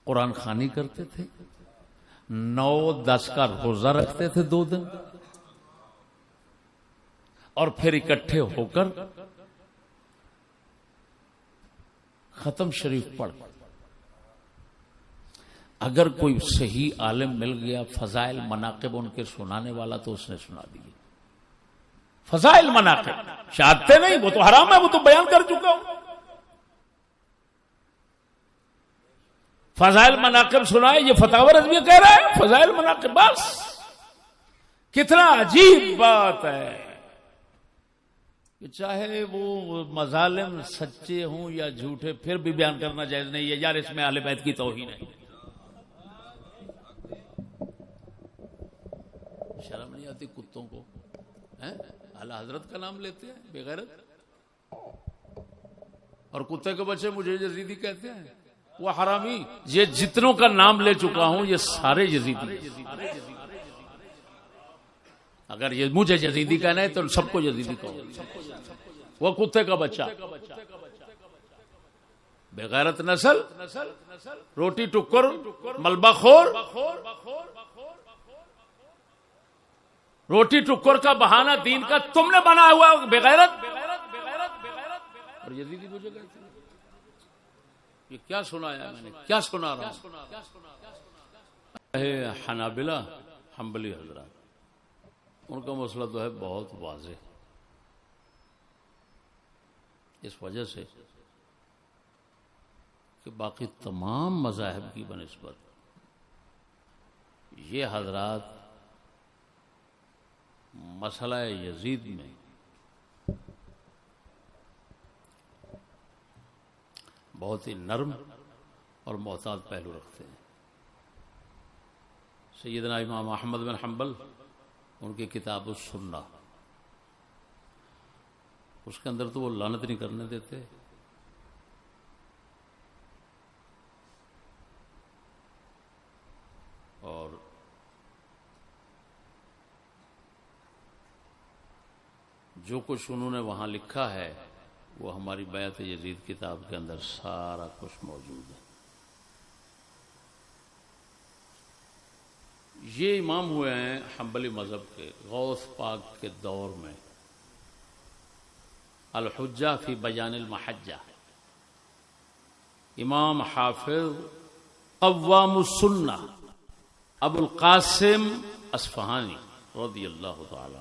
قرآن خوانی کرتے تھے، 9-10 کا روزہ رکھتے تھے 2 دن، اور پھر اکٹھے ہو کر ختم شریف پڑھ. اگر کوئی صحیح عالم مل گیا فضائل مناقب ان کے سنانے والا تو اس نے سنا دیے. فضائل مناقب شہادتیں نہیں، وہ تو حرام ہے، وہ تو بیان کر چکا ہوں. فضائل مناقب سنائے، یہ فتاوی رضویہ کہہ رہا ہے فضائل مناقب. بس کتنا عجیب بات ہے کہ چاہے وہ مظالم سچے ہوں یا جھوٹے پھر بھی بیان کرنا جائز نہیں ہے. یار اس میں اہل بیت کی توہین ہے. شرم نہیں آتی کتوں کو؟ اعلی حضرت کا نام لیتے ہیں بے غیرت. اور کتے کے بچے مجھے یزیدی کہتے ہیں. وہ حرامی، یہ جتنوں کا نام لے چکا ہوں یہ سارے یزیدی ہیں. اگر یہ مجھے یزیدی کہنا ہے تو سب کو یزیدی کہو. وہ کتے کا بچہ، بے غیرت نسل، روٹی ٹکر، ملبہ خور. روٹی ٹکر کا بہانہ دین کا تم نے بنا ہوا بے غیرت. اور یزیدی مجھے کہتے ہیں. یہ کیا سنایا میں نے، کیا سنا رہا ہوں. حنابلہ حنبلی حضرات، ان کا مسئلہ تو ہے بہت واضح، اس وجہ سے کہ باقی تمام مذاہب کی بنسبت یہ حضرات مسئلہ یزید میں بہت ہی نرم اور محتاط پہلو رکھتے ہیں. سیدنا امام احمد بن حنبل، ان کی کتاب السنہ، اس کے اندر تو وہ لعنت نہیں کرنے دیتے. اور جو کچھ انہوں نے وہاں لکھا ہے وہ ہماری بیعت یزید کتاب کے اندر سارا کچھ موجود ہے. یہ امام ہوئے ہیں حنبلی مذہب کے غوث پاک کے دور میں، الحجہ فی بیان المحجہ، امام حافظ قوام السنہ ابو القاسم اصفہانی رضی اللہ تعالی.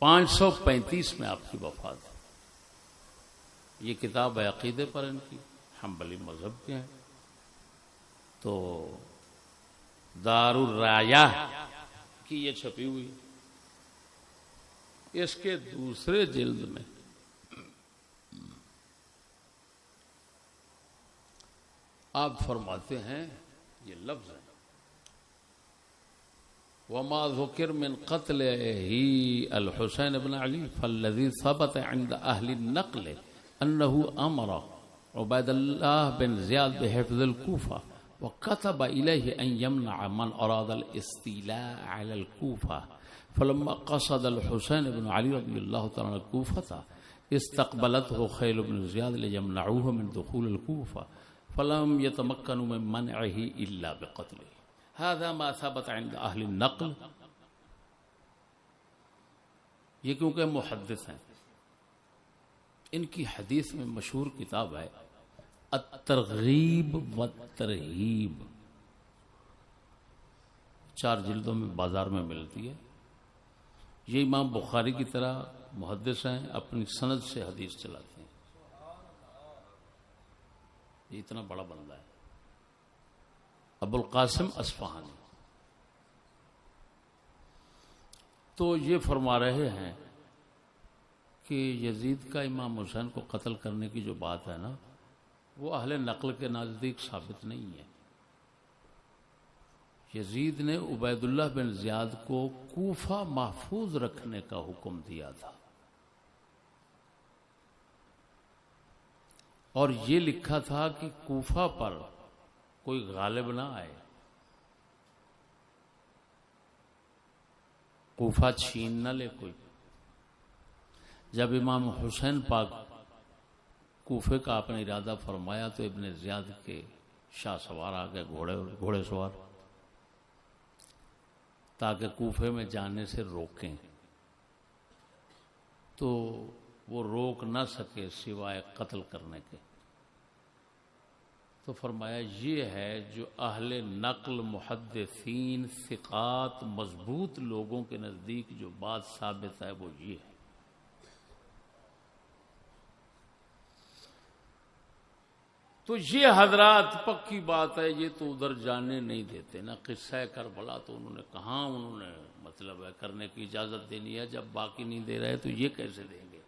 535 میں آپ کی وفات ہے. یہ کتاب ہے عقیدے پر ان کی، حنبلی مذہب کے ہیں. تو دار الرایہ کی یہ چھپی ہوئی. اس کے دوسرے جلد میں آپ فرماتے ہیں، یہ لفظ ہے، وما ذکر من قتل ہی الحسین بن علی فالذی ثبت عند اہل النقل انه امر عبید اللہ بن زیاد بحفظ الکوفہ وكتب إليه أن يمنع من أراد الاستيلاء على الكوفة فلما قصد الحسين بن علي رضي الله تعالى الكوفة استقبلته خيل بن زياد ليمنعوه من دخول الكوفة فلم يتمكنوا من منعه إلا بقتله. هذا ما ثبت عند أهل النقل. یہ کیونکہ محدث ہیں، ان کی حدیث میں مشہور کتاب ہے الترغیب والترہیب، 4 جلدوں میں بازار میں ملتی ہے. یہ امام بخاری کی طرح محدث ہیں، اپنی سند سے حدیث چلاتے ہیں. یہ اتنا بڑا بندہ ہے ابو القاسم اصفہانی. تو یہ فرما رہے ہیں کہ یزید کا امام حسین کو قتل کرنے کی جو بات ہے نا، وہ اہل نقل کے نزدیک ثابت نہیں ہے. یزید نے عبید اللہ بن زیاد کو کوفہ محفوظ رکھنے کا حکم دیا تھا، اور یہ لکھا تھا کہ کوفہ پر کوئی غالب نہ آئے، کوفہ چھین نہ لے کوئی. جب امام حسین پاک کوفے کا اپنا ارادہ فرمایا تو ابن زیاد کے شاہ سوار آ گئے، گھوڑے سوار، تاکہ کوفے میں جانے سے روکیں. تو وہ روک نہ سکے سوائے قتل کرنے کے. تو فرمایا یہ ہے جو اہل نقل محدثین ثقات مضبوط لوگوں کے نزدیک جو بات ثابت ہے وہ یہ ہے. تو یہ حضرات پکی بات ہے، یہ تو ادھر جانے نہیں دیتے نا. قصہ کربلا تو انہوں نے مطلب ہے کرنے کی اجازت دینی ہے، جب باقی نہیں دے رہے تو یہ کیسے دیں گے.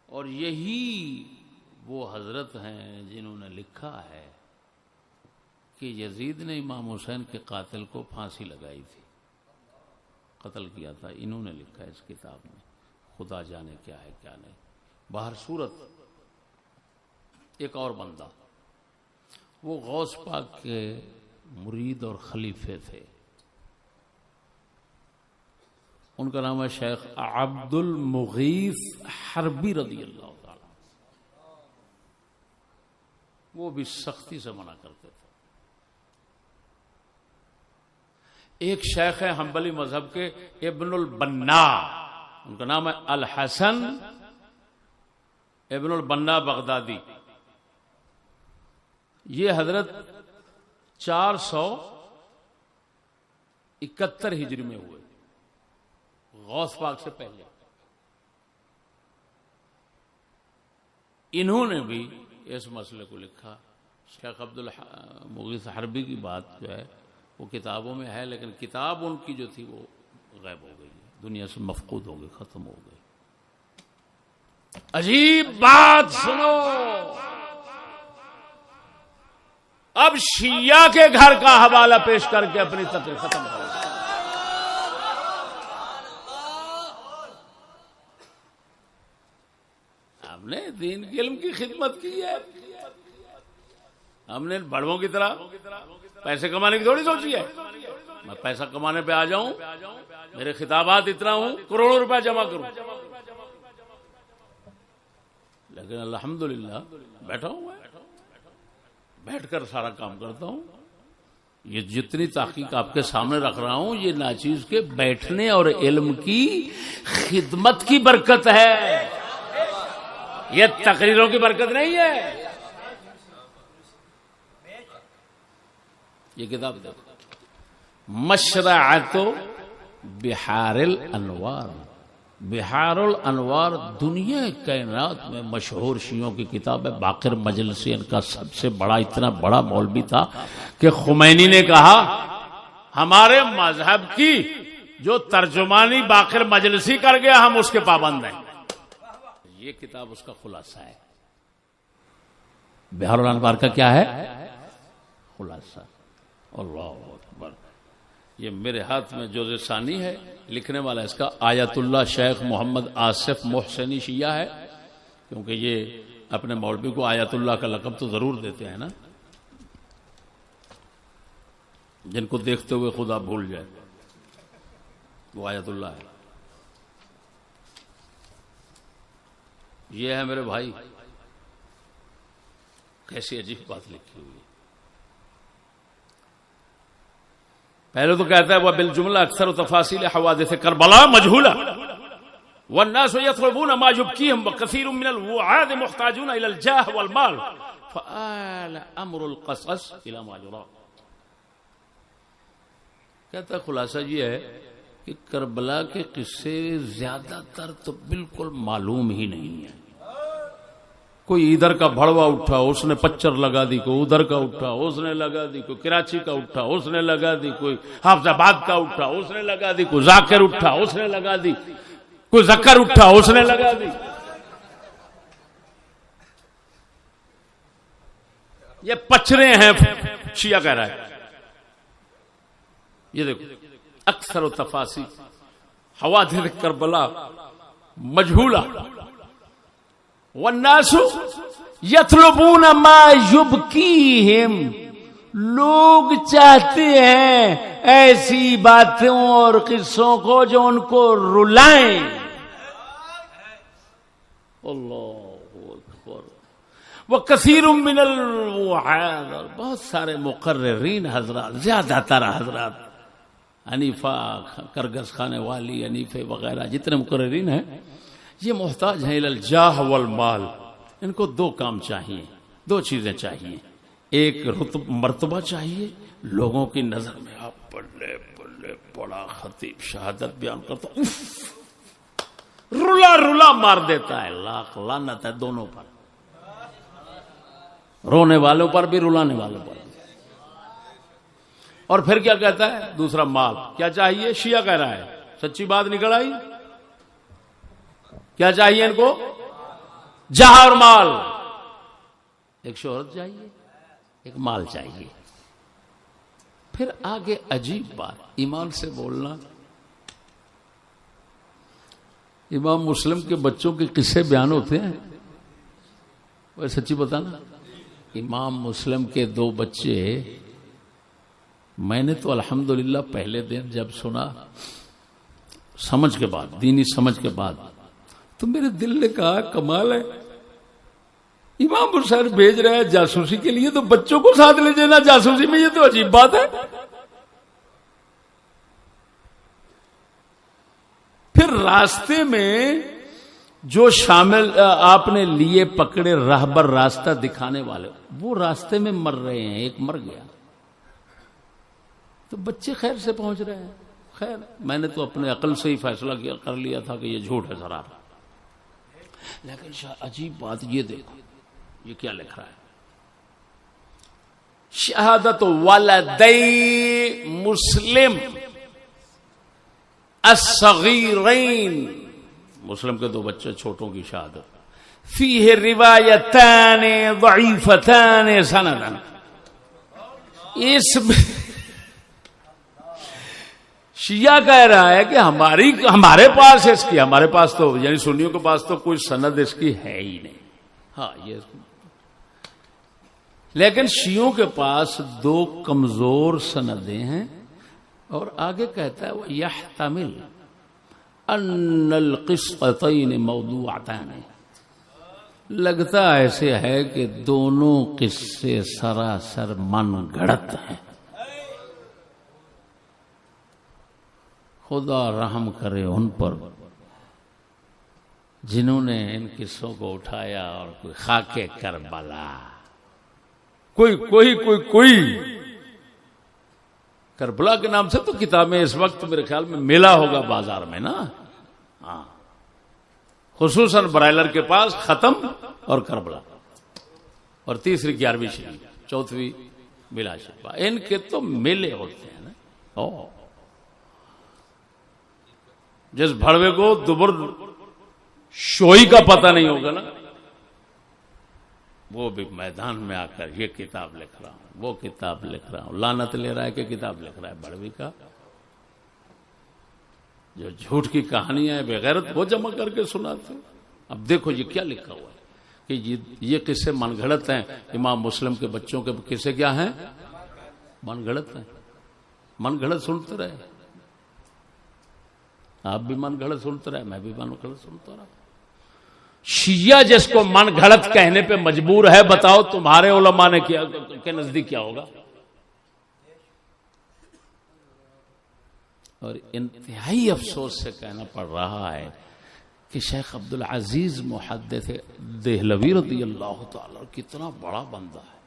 اور یہی وہ حضرت ہیں جنہوں نے لکھا ہے کہ یزید نے امام حسین کے قاتل کو پھانسی لگائی تھی. قتل کیا تھا، انہوں نے لکھا ہے اس کتاب میں، خدا جانے کیا ہے کیا نہیں۔ باہر صورت ایک اور بندہ، وہ غوث پاک کے مرید اور خلیفے تھے، ان کا نام ہے شیخ عبد المغیث حربی رضی اللہ تعالی، وہ بھی سختی سے منع کرتے تھے۔ ایک شیخ ہے حنبلی مذہب کے ابن البنا، ان کا نام ہے الحسن ابن البنا بغدادی، یہ حضرت 471 ہجری میں ہوئے، غوث پاک سے پہلے۔ انہوں نے بھی اس مسئلے کو لکھا۔ شیخ عبد المغیث حربی کی بات جو ہے وہ کتابوں میں ہے، لیکن کتاب ان کی جو تھی وہ غائب ہو گئی، دنیا سے مفقود ہو گئی، ختم ہو گئی۔ عجیب بات سنو، اب شیعہ کے گھر کا حوالہ پیش کر کے اپنی تقریر ختم کرو۔ ہم نے دین کے علم کی خدمت کی ہے، ہم نے بڑوں کی طرح پیسے کمانے کی تھوڑی سوچی ہے۔ میں پیسہ کمانے پہ آ جاؤں، میرے خطابات اتنا ہوں، کروڑوں روپے جمع کروں، لیکن الحمدللہ بیٹھا ہوں، میں بیٹھ کر سارا کام کرتا ہوں۔ یہ جتنی تحقیق آپ کے سامنے رکھ رہا ہوں، یہ ناچیز کے بیٹھنے اور علم کی خدمت کی برکت ہے، یہ تقریروں کی برکت نہیں ہے۔ یہ کتاب دیکھو، مشرعۃ بحار الانوار، بحار الانوار دنیا کائنات میں مشہور شیعوں کی کتاب ہے۔ باقر مجلسی ان کا سب سے بڑا، اتنا بڑا مولوی تھا کہ خمینی نے کہا ہمارے مذہب کی جو ترجمانی باقر مجلسی کر گیا ہم اس کے پابند ہیں۔ یہ کتاب اس کا خلاصہ ہے۔ بحار الانوار کا کیا ہے؟ خلاصہ۔ اللہ اکبر، یہ میرے ہاتھ میں جوز ثانی ہے، لکھنے والا اس کا آیت اللہ شیخ محمد آصف محسنی شیعہ ہے، کیونکہ یہ اپنے مولوی کو آیت اللہ کا لقب تو ضرور دیتے ہیں نا، جن کو دیکھتے ہوئے خدا بھول جائے وہ آیت اللہ ہے۔ یہ ہے میرے بھائی، کیسی عجیب بات لکھی ہوئی ہے۔ پہلے تو کہتا ہے وہ بالجملہ اکثر تفاصیل حوادث کربلا مجہولہ والناس يطلبون ما يبكيهم وكثير من الوعاظ محتاجون الى الجاه والمال فآل امر القصص الى ما يرام۔ کہتا ہے خلاصہ یہ ہے کہ کربلا کے قصے زیادہ تر تو بالکل معلوم ہی نہیں ہے۔ کوئی ادھر کا بھڑوا اٹھا اس نے پچر لگا دی، کوئی ادھر کا اٹھا اس نے لگا دی، کوئی کراچی کا اٹھا اس نے لگا دی، کوئی حافظ آباد کا اٹھا اس نے لگا دی، کوئی ذاکر اٹھا اس نے لگا دی، کوئی ذکر اٹھا اس نے لگا دی۔ یہ پچرے ہیں شیعہ کہہ رہا ہے۔ یہ دیکھو اکثر و تفاصیل حوادث کربلا مجہولہ والناس یطلبون ما یبکیہم، لوگ چاہتے ہیں ایسی باتوں اور قصوں کو جو ان کو رلائیں۔ اللہ اکبر۔ وکثیر من الوعاظ، بہت سارے مقررین حضرات، زیادہ تر حضرات، حنیفہ کرگس خانے والی، حنیفے وغیرہ جتنے مقررین ہیں، یہ محتاج ہیں الی الجاہ والمال۔ ان کو دو کام چاہیے، دو چیزیں چاہیے، ایک مرتبہ چاہیے لوگوں کی نظر میں، آپ بلے بلے بڑا خطیب شہادت بیان کرتا، رلا رلا مار دیتا ہے، لاکھ لعنت ہے دونوں پر، رونے والوں پر بھی رلانے والوں پر بھی۔ اور پھر کیا کہتا ہے؟ دوسرا مال کیا چاہیے؟ شیعہ کہہ رہا ہے، سچی بات نکل آئی، کیا چاہیے ان کو؟ جہاں اور مال، ایک شہرت چاہیے، ایک مال چاہیے۔ پھر آگے عجیب بات، ایمان سے بولنا امام مسلم کے بچوں کے قصے بیان ہوتے ہیں. وہ سچی بتانا، امام مسلم کے 2 بچے، میں نے تو الحمدللہ پہلے دن جب سنا سمجھ کے بعد، دینی سمجھ کے بعد، تو میرے دل نے کہا کمال ہے، امام حسین بھیج رہے ہیں جاسوسی کے لیے تو بچوں کو ساتھ لے جانا جاسوسی میں، یہ تو عجیب بات ہے. پھر راستے میں جو شامل آپ نے لیے پکڑے راہبر، راستہ دکھانے والے، وہ راستے میں مر رہے ہیں، ایک مر گیا تو بچے خیر سے پہنچ رہے ہیں. خیر میں نے تو اپنے عقل سے ہی فیصلہ کر لیا تھا کہ یہ جھوٹ ہے ذرا. لیکن عجیب بات یہ دیکھو، یہ کیا لکھ رہا ہے، شہادت ولدی مسلم الصغیرین، مسلم کے 2 بچے چھوٹوں کی شہادت، فیہ روایتان ضعیفتان سنداً، اس شیعہ کہہ رہا ہے کہ ہمارے پاس اس کی، ہمارے پاس تو یعنی سنیوں کے پاس تو کوئی سند اس کی ہے ہی نہیں. ہاں یہ لیکن شیعوں کے پاس 2 کمزور سندیں ہیں. اور آگے کہتا ہے وَيَحْتَمِلْ أَنَّ الْقِسْطَتَيْنِ مَوْضُوعَتَانِ، لگتا ایسے ہے کہ دونوں قصے سراسر من گھڑت ہیں. خدا رحم کرے ان پر جنہوں نے ان قصوں کو اٹھایا اور کوئی خاکے کربلا، کوئی کربلا کے نام سے تو کتابیں اس وقت میرے خیال میں میلہ ہوگا بازار میں نا. ہاں خصوصاً برائلر کے پاس ختم اور کربلا، اور تیسری 11ویں شریف، 4ویں بلا شفا، ان کے تو میلے ہوتے ہیں نا. جس بھڑوے کو دبر شوئی کا پتہ نہیں ہوگا نا، وہ بھی میدان میں آ کر یہ کتاب لکھ رہا ہوں، وہ کتاب لکھ رہا ہوں، لعنت لے رہا ہے کہ کتاب لکھ رہا ہے بڑوی کا. جو جھوٹ کی کہانیاں ہیں بغیرت وہ جمع کر کے سناتے. اب دیکھو یہ کیا لکھا ہوا ہے کہ یہ قصے من گھڑت ہیں. امام مسلم کے بچوں کے قصے کیا ہیں؟ من گھڑت ہیں. من گھڑت سنتے رہے، آپ بھی من گھڑت سنتے رہے، میں بھی من گھڑت سنتا رہا. شیعہ جس کو من گھڑت کہنے پہ مجبور ہے، بتاؤ تمہارے علماء نے کیا کے نزدیک کیا ہوگا؟ اور انتہائی افسوس سے کہنا پڑ رہا ہے کہ شیخ عبدالعزیز محدث دہلوی رضی اللہ تعالی کتنا بڑا بندہ ہے،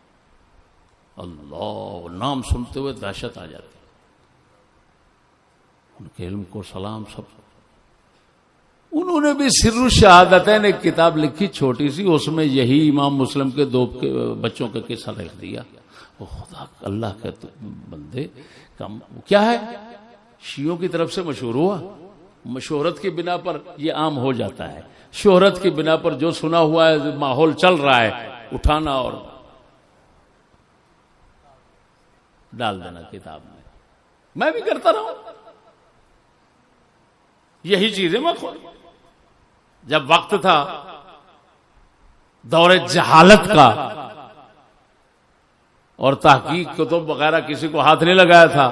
اللہ نام سنتے ہوئے دہشت آ جاتی. ان کے علم کو سلام. سب انہوں نے بھی سر الشہادتین ایک کتاب لکھی چھوٹی سی، اس میں یہی امام مسلم کے 2 بچوں کا قصہ لکھ دیا. وہ خدا اللہ کے بندے کیا ہے، شیعوں کی طرف سے مشہور ہوا. شہرت کی بنا پر یہ عام ہو جاتا ہے، شہرت کی بنا پر جو سنا ہوا ہے، ماحول چل رہا ہے، اٹھانا اور ڈال دینا کتاب میں بھی کرتا رہا ہوں یہی چیزیں. میں خود جب وقت تھا دور جہالت کا اور تحقیق کتب وغیرہ کسی کو ہاتھ نہیں لگایا تھا،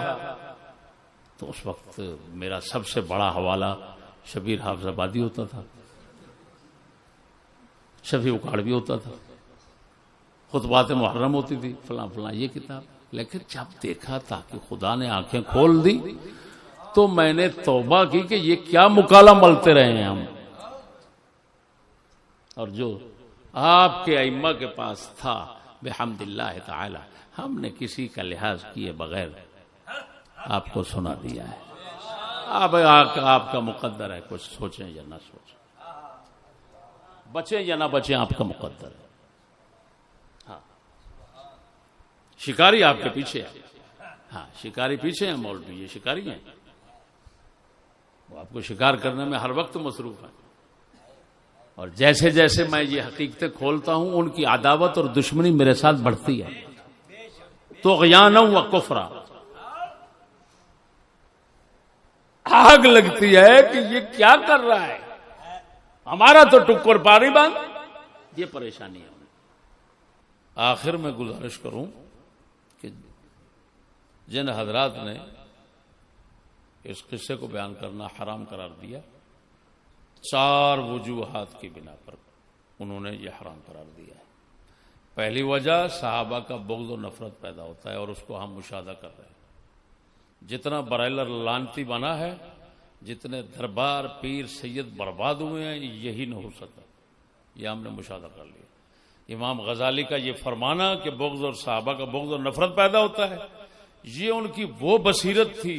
تو اس وقت میرا سب سے بڑا حوالہ شبیر حافظ آبادی ہوتا تھا، شفیع اکاڑوی ہوتا تھا، خطبات محرم ہوتی تھی، فلاں فلاں یہ کتاب. لیکن جب دیکھا تاکہ خدا نے آنکھیں کھول دی تو میں نے توبہ کی کہ یہ کیا مکالہ ملتے رہے ہیں ہم. اور جو آپ کے ائمہ کے پاس تھا بحمد اللہ تعالی، ہم نے کسی کا لحاظ کیے بغیر آپ کو سنا دیا ہے. آپ کا مقدر ہے، کچھ سوچیں یا نہ سوچیں، بچیں یا نہ بچیں، آپ کا مقدر ہے. ہاں شکاری آپ کے پیچھے ہے. ہاں شکاری پیچھے ہیں مولوی، یہ شکاری ہیں، وہ آپ کو شکار کرنے میں ہر وقت مصروف ہیں. اور جیسے جیسے میں یہ حقیقتیں کھولتا ہوں ان کی عداوت اور دشمنی میرے ساتھ بڑھتی ہے. طغیانا و کفرا، آگ لگتی ہے کہ یہ کیا کر رہا ہے. ہمارا تو ٹکر پاری بند. یہ پریشانی ہے. آخر میں گزارش کروں کہ جن حضرات نے اس قصے کو بیان کرنا حرام قرار دیا 4 وجوہات کی بنا پر انہوں نے یہ حرام قرار دیا ہے. پہلی وجہ صحابہ کا بغض و نفرت پیدا ہوتا ہے اور اس کو ہم مشاہدہ کر رہے ہیں. جتنا برائلر لانتی بنا ہے, جتنے دربار پیر سید برباد ہوئے ہیں, یہی نہیں ہو سکتا. یہ ہم نے مشاہدہ کر لیا. امام غزالی کا یہ فرمانا کہ بغض اور صحابہ کا بغض اور نفرت پیدا ہوتا ہے, یہ ان کی وہ بصیرت تھی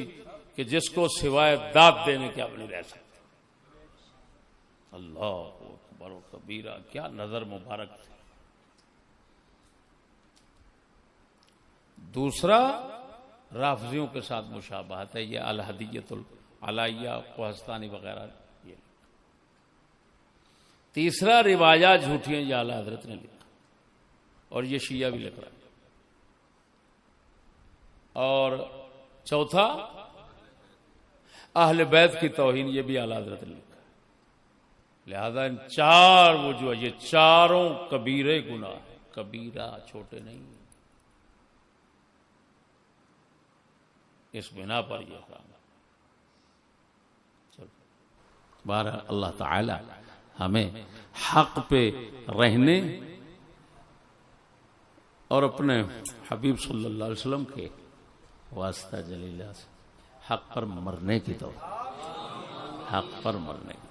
کہ جس کو سوائے داد دینے کے اب نہیں رہ سکتے. اللہ اکبر و کبیرہ, کیا نظر مبارک تھی. دوسرا رافضیوں کے ساتھ مشابہت ہے, یہ الہدیت العلیہ کوہستانی وغیرہ. یہ تیسرا روایات جھوٹیاں یہ اعلی حضرت نے لکھا اور یہ شیعہ بھی لکھ رہا ہے. اور چوتھا اہل بیت کی توہین, یہ بھی اعلی حضرت نے لکھا. لہذا ان 4 وجوہ, یہ چاروں کبیرے گناہ ہیں, کبیرہ چھوٹے نہیں. اس بنا پر یہ حرام ہے. بہرحال اللہ تعالی ہمیں حق پہ رہنے اور اپنے حبیب صلی اللہ علیہ وسلم کے واسطہ جلیلہ سے حق پر مرنے کی توفیق, حق پر مرنے کی